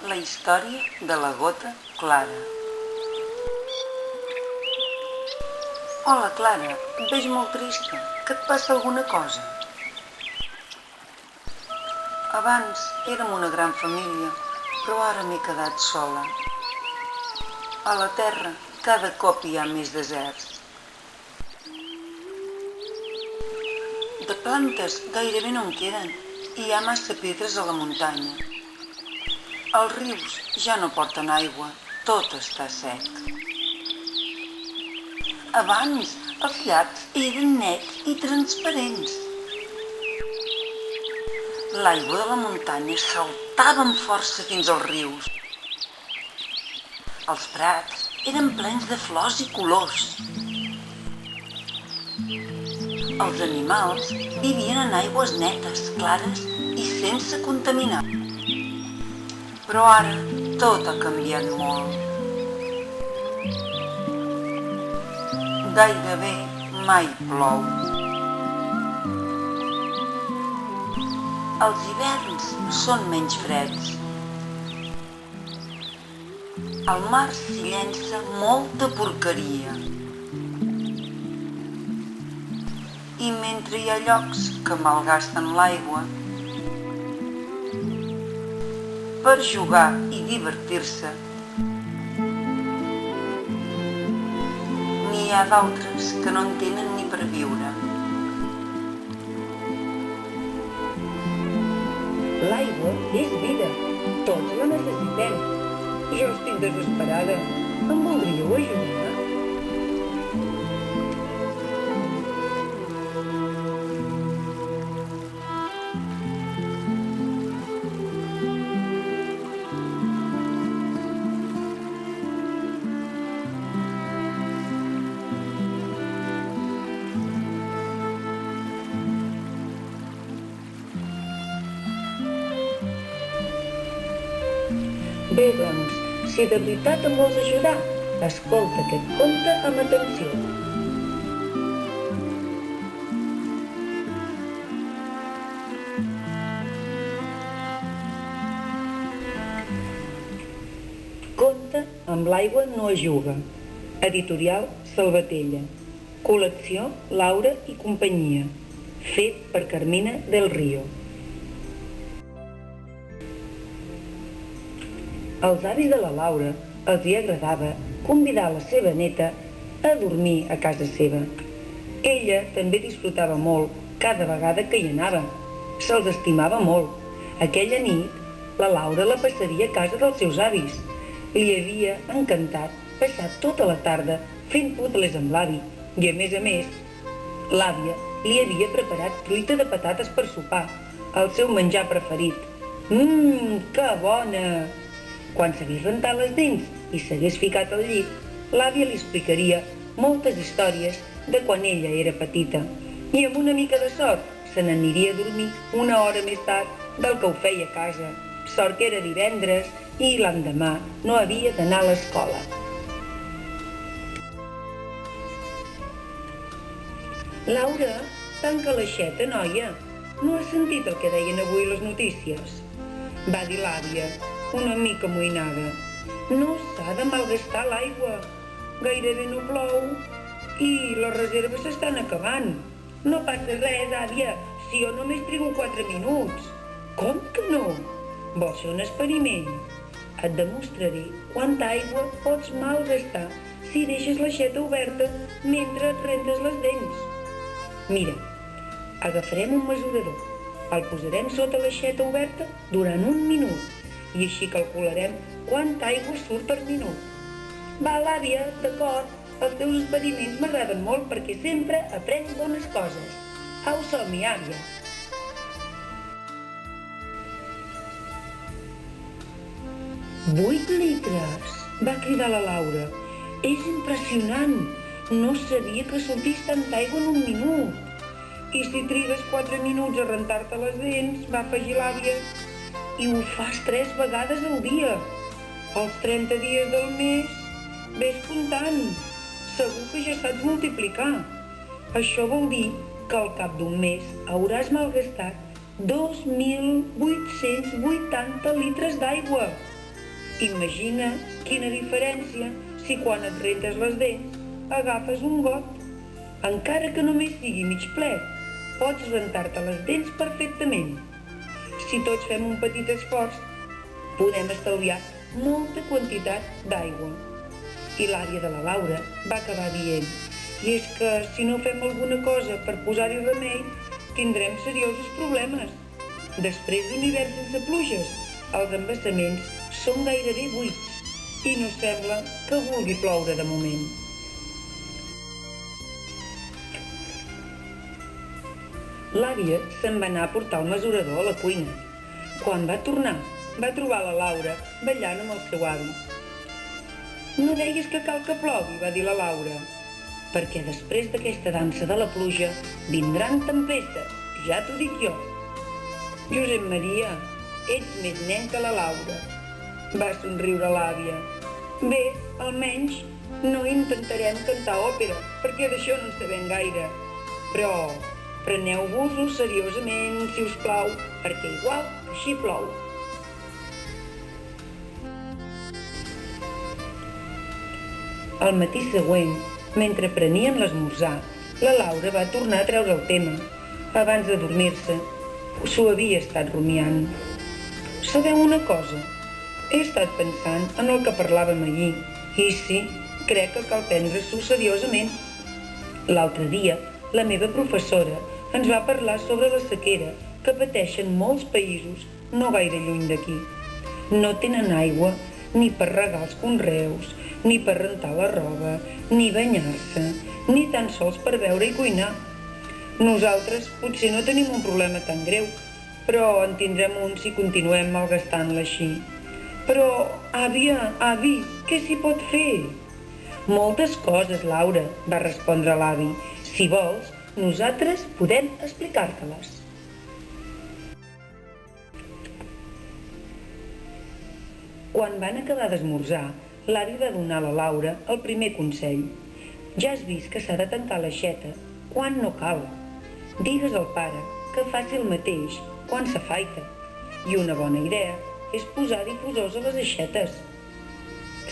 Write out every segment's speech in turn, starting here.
La història de la gota Clara. Hola, Clara, et veig molt trista. Que et passa alguna cosa? Abans érem una gran família, però ara m'he quedat sola. A la terra cada cop hi ha més deserts. De plantes gairebé no en queden i hi ha massa pedres a la muntanya. Els rius ja no porten aigua, tot està sec. Abans els llacs eren nets i transparents. L'aigua de la muntanya saltava amb força fins als rius. Els prats eren plens de flors i colors. Els animals vivien en aigües netes, clares i sense contaminar. Però ara tot ha canviat molt. Gairebé mai plou. Els hiverns són menys freds. Al mar s'hi llença molta porqueria. I mentre hi ha llocs que malgasten l'aigua, per jugar i divertir-se, n'hi ha d'altres que no en tenen ni per viure. L'aigua és vida, tots la necessitem. Jo estic desesperada. Em voldríeu ajudar? Bé, doncs, si de veritat em vols ajudar, escolta aquest conte amb atenció. Conte amb l'aigua no es juga. Editorial Salvatella. Col·lecció Laura i companyia. Fet per Carmina del Río. Als avis de la Laura els hi agradava convidar la seva neta a dormir a casa seva. Ella també disfrutava molt cada vegada que hi anava. Se'ls estimava molt. Aquella nit, la Laura la passaria a casa dels seus avis. Li havia encantat passar tota la tarda fent puzles amb l'avi i, a més, l'àvia li havia preparat truita de patates per sopar, el seu menjar preferit. Que bona! Quan s'hagués rentat les dents i s'hagués ficat al llit, l'àvia li explicaria moltes històries de quan ella era petita i amb una mica de sort se n'aniria a dormir una hora més tard del que ho feia a casa. Sort que era divendres i l'endemà no havia d'anar a l'escola. Laura, tanca l'aixeta, noia. No has sentit el que deien avui les notícies? Va dir l'àvia, una mica amoïnada. No s'ha de malgastar l'aigua. Gairebé no plou i les reserves s'estan acabant. No passa res, àvia, si jo només trigo 4 minuts. Com que no? Vols fer un experiment? Et demostraré quanta aigua pots malgastar si deixes l'aixeta oberta mentre et rentes les dents. Mira, agafarem un mesurador, el posarem sota l'aixeta oberta durant 1 minut i així calcularem quanta aigua surt per minut. Va, l'àvia, d'acord, els teus experiments m'agraden molt perquè sempre aprens bones coses. Au, som-hi, àvia. «8 litres!», va cridar la Laura. «És impressionant! No sabia que sortís tanta aigua en 1 minut!» «I si trigues 4 minuts a rentar-te les dents», va afegir l'àvia, «i ho fas 3 vegades al dia. Els 30 dies del mes, ves comptant. Segur que ja saps multiplicar. Això vol dir que al cap d'un mes hauràs malgastat 2.880 litres d'aigua. Imagina quina diferència si quan et rentes les dents agafes un got. Encara que només sigui mig ple, pots rentar-te les dents perfectament. Si tots fem un petit esforç, podem estalviar molta quantitat d'aigua. I l'àvia de la Laura va acabar dient: i és que si no fem alguna cosa per posar-hi remei, tindrem seriosos problemes. Després d'un hivern sense pluges, els embassaments són gairebé buits i no sembla que vulgui ploure de moment. L'àvia se'n va anar a portar el mesurador a la cuina. Quan va tornar, va trobar la Laura ballant amb el seu avi. «No deies que cal que plogui», va dir la Laura, «perquè després d'aquesta dansa de la pluja vindran tempestes, ja t'ho dic jo». «Josep Maria, ets més nen que la Laura», va somriure l'àvia. «Bé, almenys no intentarem cantar òpera, perquè d'això no en sabem gaire. Però preneu-vos-ho seriosament, si us plau, perquè igual així plou». Al matí següent, mentre prenien l'esmorzar, la Laura va tornar a treure el tema. Abans de dormir-se, s'ho havia estat rumiant. «Sabeu una cosa? He estat pensant en el que parlàvem ahir, i sí, crec que cal prendre-s'ho seriosament. L'altre dia, la meva professora ens va parlar sobre la sequera que pateixen molts països no gaire lluny d'aquí. No tenen aigua ni per regar els conreus, ni per rentar la roba, ni banyar-se, ni tan sols per beure i cuinar. Nosaltres potser no tenim un problema tan greu, però en tindrem un si continuem malgastant-la així. Però, avi, què s'hi pot fer? Moltes coses, Laura, va respondre l'avi. Si vols, nosaltres podem explicar-te-les. Quan van acabar d'esmorzar, l'avi va donar a la Laura el primer consell. Ja has vist que s'ha de tancar l'aixeta quan no cal. Digues al pare que faci el mateix quan s'afaita. I una bona idea és posar difusors a les aixetes.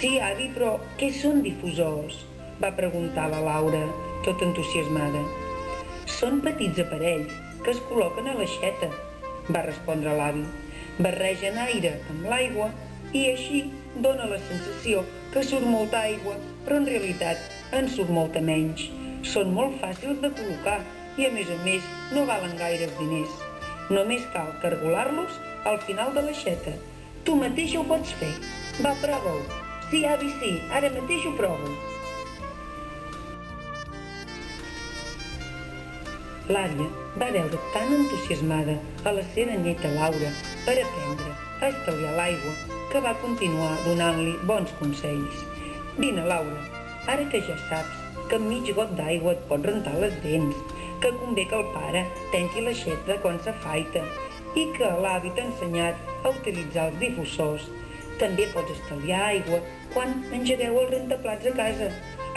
Sí, avi, però què són difusors? Va preguntar la Laura, tot entusiasmada. Són petits aparells que es col·loquen a l'aixeta, va respondre l'avi. Barregen aire amb l'aigua i així dona la sensació que surt molta aigua, però en realitat en surt molta menys. Són molt fàcils de col·locar i a més no valen gaires diners. Només cal cargolar-los al final de l'aixeta. Tu mateix ho pots fer. Va, prova-ho. Sí, avi, sí, ara mateix ho provo. L'àvia va veure tan entusiasmada a la seva neta Laura per aprendre a estalviar l'aigua que va continuar donant-li bons consells. Vine, Laura, ara que ja saps que amb mig got d'aigua et pots rentar les dents, que convé que el pare tanqui l'aixeta quan s'afaita i que l'avi t'ha ensenyat a utilitzar els difusors. També pots estalviar aigua quan engegueu el rentaplats a casa.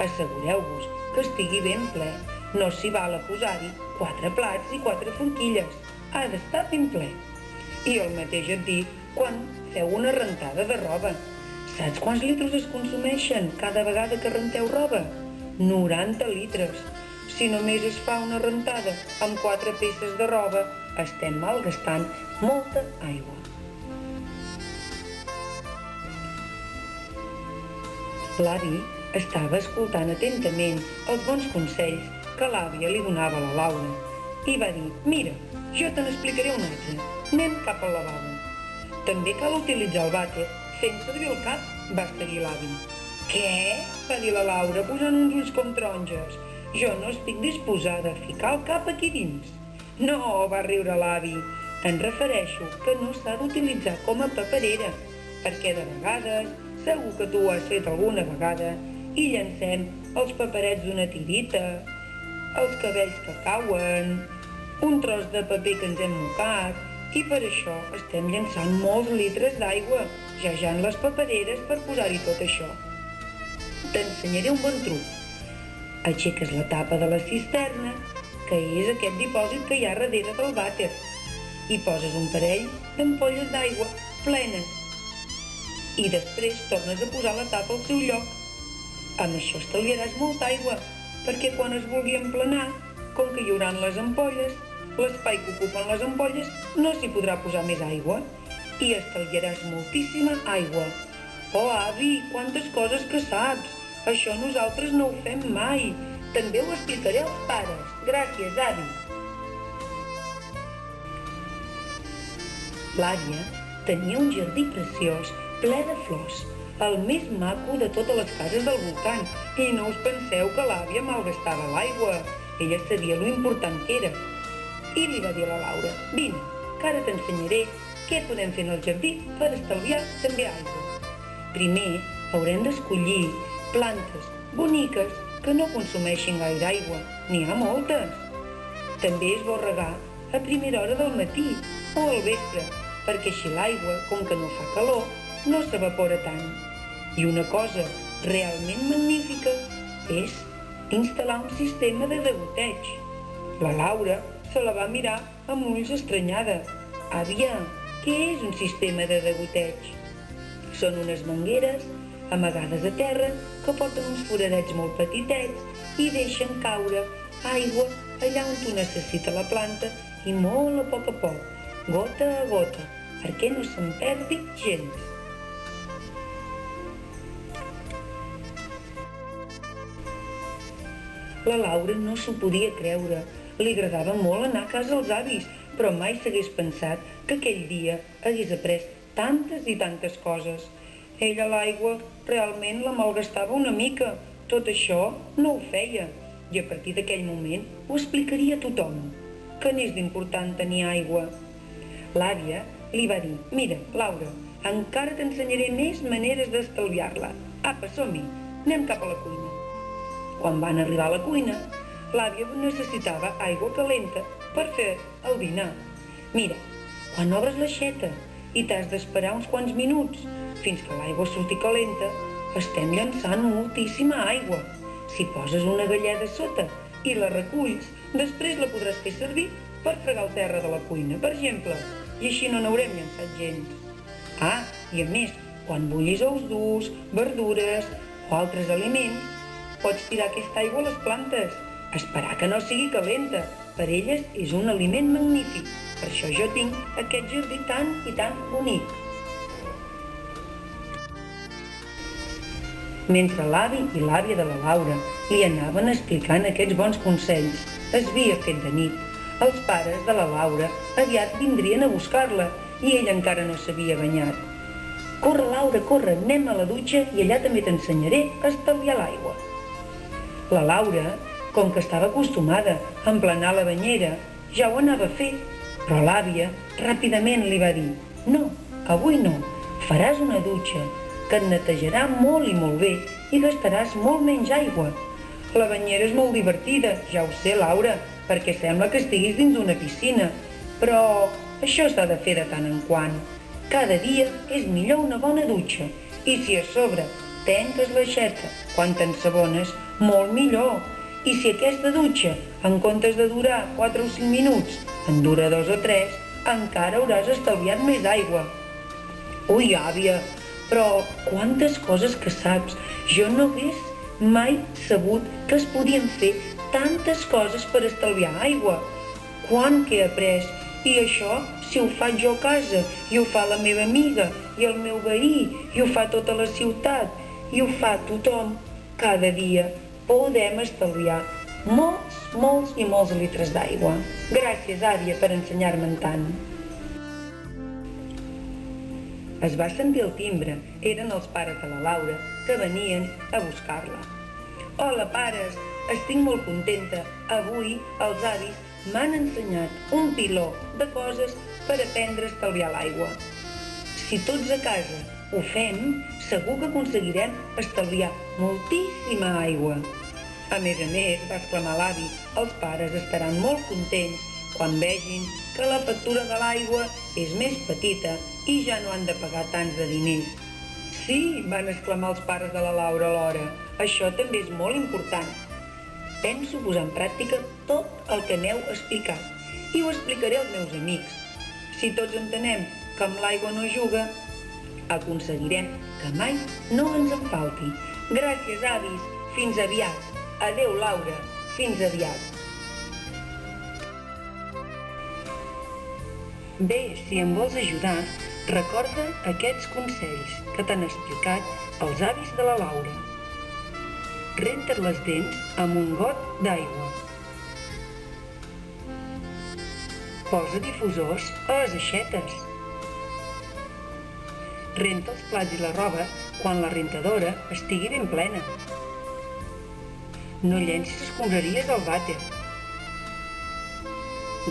Assegureu-vos que estigui ben ple. No s'hi val a posar-hi 4 plats i 4 forquilles. Ha d'estar ben ple. I el mateix et dic quan feu una rentada de roba. Saps quants litres es consumeixen cada vegada que renteu roba? 90 litres. Si només es fa una rentada amb 4 peces de roba, estem malgastant molta aigua. L'avi estava escoltant atentament els bons consells que l'àvia li donava a la Laura i va dir: «Mira, jo te n'explicaré un altre. Anem cap al lavabo. També cal utilitzar el vàter fent servir el cap», va seguir l'avi. «Què?», va dir la Laura, posant uns ulls com taronges. «Jo no estic disposada a ficar el cap aquí dins». «No», va riure l'avi, «em refereixo que no s'ha d'utilitzar com a paperera, perquè de vegades, segur que tu ho has fet alguna vegada, i llancem els paperets d'una tirita, els cabells que cauen, un tros de paper que ens hem mocat, i per això estem llançant molts litres d'aigua, jajant les papereres per posar-hi tot això. T'ensenyaré un bon truc. Aixeques la tapa de la cisterna, que és aquest dipòsit que hi ha darrere del vàter, i poses un parell d'ampolles d'aigua plenes. i després tornes a posar la tapa al seu lloc. Amb això estalviaràs molta aigua, perquè quan es vulgui emplenar, com que hi haurà les ampolles, l'espai que ocupen les ampolles no s'hi podrà posar més aigua i estalviaràs moltíssima aigua. Oh, avi, quantes coses que saps! Això nosaltres no ho fem mai. També ho explicaré als pares. Gràcies, avi. L'àvia tenia un jardí preciós, ple de flors, el més maco de totes les cases del voltant, i no us penseu que l'àvia malgastava l'aigua. Ella sabia lo important que era. I li va dir a la Laura: vine, que ara t'ensenyaré què podem fer en el jardí per estalviar també aigua. Primer haurem d'escollir plantes boniques que no consumeixin gaire aigua. N'hi ha moltes. També és bo regar a primera hora del matí o al vespre, perquè així l'aigua, com que no fa calor, no s'evapora tant. I una cosa realment magnífica és instal·lar un sistema de degoteig. La Laura se la va mirar amb ulls estranyada. Àvia, què és un sistema de degoteig? Són unes mangueres amagades a terra que porten uns foradets molt petitets i deixen caure aigua allà on ho necessita la planta i molt a poc, gota a gota, perquè no se'n perdi gens. La Laura no s'ho podia creure. Li agradava molt anar a casa dels avis, però mai s'hagués pensat que aquell dia hagués après tantes i tantes coses. Ella l'aigua realment la malgastava una mica. Tot això no ho feia. I a partir d'aquell moment ho explicaria a tothom, que n'és d'important tenir aigua. L'àvia li va dir: mira, Laura, encara t'ensenyaré més maneres d'estalviar-la. Apa, som-hi, anem cap a la cuina. Quan van arribar a la cuina, l'àvia necessitava aigua calenta per fer el dinar. Mira, quan obres l'aixeta i t'has d'esperar uns quants minuts fins que l'aigua surti calenta, estem llançant moltíssima aigua. Si poses una galleda a sota i la reculls, després la podràs fer servir per fregar el terra de la cuina, per exemple, i així no n'haurem llançat gens. Ah, i a més, quan bullis ous durs, verdures o altres aliments, pots tirar aquesta aigua a les plantes. Esperar que no sigui calenta. Per elles és un aliment magnífic. Per això jo tinc aquest jardí tan i tan bonic. Mentre l'avi i l'àvia de la Laura li anaven explicant aquests bons consells, es havia fet de nit. Els pares de la Laura aviat vindrien a buscar-la i ella encara no s'havia banyat. Corre, Laura, corre, anem a la dutxa i allà també t'ensenyaré a estalviar l'aigua. La Laura, com que estava acostumada a emplenar la banyera, ja ho anava a fer, però l'àvia ràpidament li va dir: no, avui no, faràs una dutxa que et netejarà molt i molt bé i gastaràs molt menys aigua. La banyera és molt divertida, ja ho sé, Laura, perquè sembla que estiguis dins d'una piscina, però això s'ha de fer de tant en quant. Cada dia és millor una bona dutxa, i si a sobre tenques l'aixeta quan t'ensabones, molt millor. I si aquesta dutxa, en comptes de durar 4 o 5 minuts, en dura 2 o 3, encara hauràs estalviat més aigua. Ui, àvia, però quantes coses que saps! Jo no hagués mai sabut que es podien fer tantes coses per estalviar aigua. Quant que he après! I això, si ho faig jo a casa, i ho fa la meva amiga, i el meu veí, i ho fa tota la ciutat, i ho fa tothom, cada dia podem estalviar molts i molts litres d'aigua. Gràcies, àvia, per ensenyar-me'n tant. Es va sentir el timbre. Eren els pares de la Laura, que venien a buscar-la. Hola, pares! Estic molt contenta. Avui els avis m'han ensenyat un piló de coses per aprendre a estalviar l'aigua. Si tots a casa ho fem, segur que aconseguirem estalviar moltíssima aigua. A més, va exclamar l'avi, els pares estaran molt contents quan vegin que la factura de l'aigua és més petita i ja no han de pagar tants de diners. Sí, van exclamar els pares de la Laura alhora, això també és molt important. Penso posar en pràctica tot el que m'heu explicat i ho explicaré als meus amics. Si tots entenem que amb l'aigua no juga, Aconseguirem que mai no ens en falti. Gràcies, avis. Fins aviat. Adéu, Laura. Fins aviat. Bé, si em vols ajudar, recorda aquests consells que t'han explicat els avis de la Laura. Renta't les dents amb un got d'aigua. Posa difusors a les aixetes. Renta els plats i la roba quan la rentadora estigui ben plena. No llencis escombraries al vàter.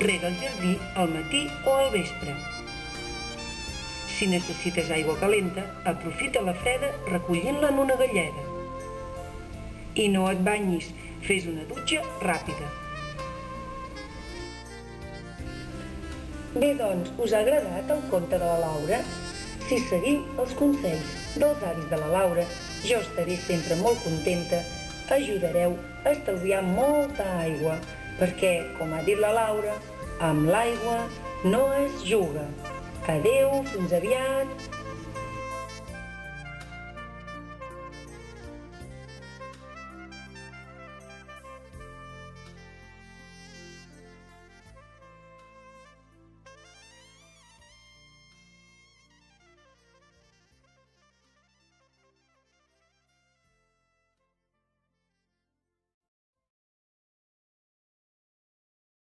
Rega el jardí al matí o al vespre. Si necessites aigua calenta, aprofita la freda recollint-la en una galleda. I no et banyis, fes una dutxa ràpida. Bé, doncs, us ha agradat el conte de la Laura? Si seguim els consells dels avis de la Laura, jo estaré sempre molt contenta, ajudareu a estalviar molta aigua, perquè, com ha dit la Laura, amb l'aigua no es juga. Adéu, fins aviat!